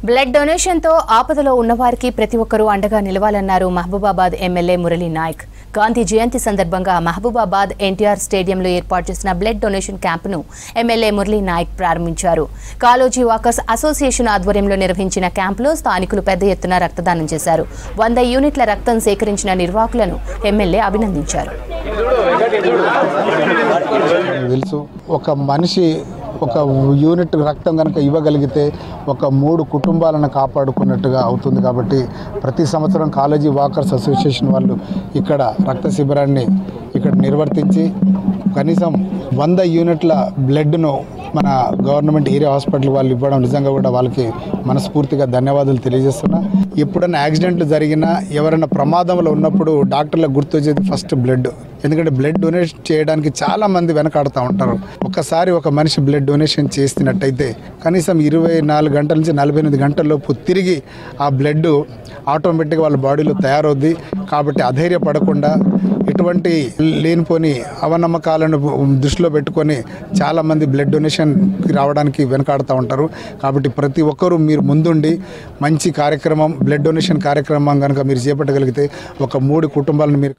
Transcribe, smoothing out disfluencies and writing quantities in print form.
Blood donation తో ఆపదలో ఉన్నవారికి ప్రతి ఒక్కరూ అండగా నిలవాలన్నారు మహబూబాబాద్ ఎమ్మెల్యే మురళీ నాయక్. గాంధీ జయంతి సందర్భంగా మహబూబాబాద్ ఎన్టీఆర్ స్టేడియంలో ఏర్పాటు చేసిన బ్లడ్ డొనేషన్ క్యాంపును ఎమ్మెల్యే మురళీ నాయక్ ప్రారంభించారు. కాలోజీ వాకర్స్ అసోసియేషన్ ఆధ్వర్యంలో నిర్వహించిన క్యాంపులో స్థానికులు పెద్ద ఎత్తున రక్తదానం చేశారు. 100 యూనిట్ల రక్తం సేకరించిన నిర్వాహకులను ఎమ్మెల్యే అభినందించారు. ఒక మనిషి ఒక యూనిట్ రక్తం కనుక ఇవ్వగలిగితే ఒక 3 కుటుంబాలను కాపాడుకున్నట్టుగా అవుతుంది. కాబట్టి ప్రతి సంవత్సరం కాలేజీ వాకర్స్ అసోసియేషన్ వాళ్ళు ఇక్కడ రక్త శిబిరాన్ని ఇక్కడ నిర్వర్తించి కనీసం 100 యూనిట్ల బ్లడ్ను మన గవర్నమెంట్ ఏరియా హాస్పిటల్ వాళ్ళు ఇవ్వడం నిజంగా కూడా వాళ్ళకి మనస్ఫూర్తిగా ధన్యవాదాలు తెలియజేస్తున్నా. ఎప్పుడైనా యాక్సిడెంట్లు జరిగినా ఎవరైనా ప్రమాదంలో ఉన్నప్పుడు డాక్టర్లకు గుర్తొచ్చేది ఫస్ట్ బ్లడ్. ఎందుకంటే బ్లడ్ డొనేట్ చేయడానికి చాలామంది వెనకాడుతూ ఉంటారు. ఒక్కసారి ఒక మనిషి బ్లడ్ డొనేషన్ చేసినట్టయితే కనీసం 24 గంటల నుంచి 48 గంటల్లోపు తిరిగి ఆ బ్లడ్ ఆటోమేటిక్గా వాళ్ళ బాడీలో తయారవుద్ది. కాబట్టి అధైర్యపడకుండా ఎటువంటి లేనిపోని అవనమ్మకాలను దృష్టిలో పెట్టుకొని చాలామంది బ్లడ్ డొనేషన్కి రావడానికి వెనకాడుతూ ఉంటారు. కాబట్టి ప్రతి ఒక్కరూ మీరు ముందుండి మంచి కార్యక్రమం బ్లడ్ డొనేషన్ కార్యక్రమం కనుక మీరు చేపట్టగలిగితే ఒక 3 కుటుంబాలను మీరు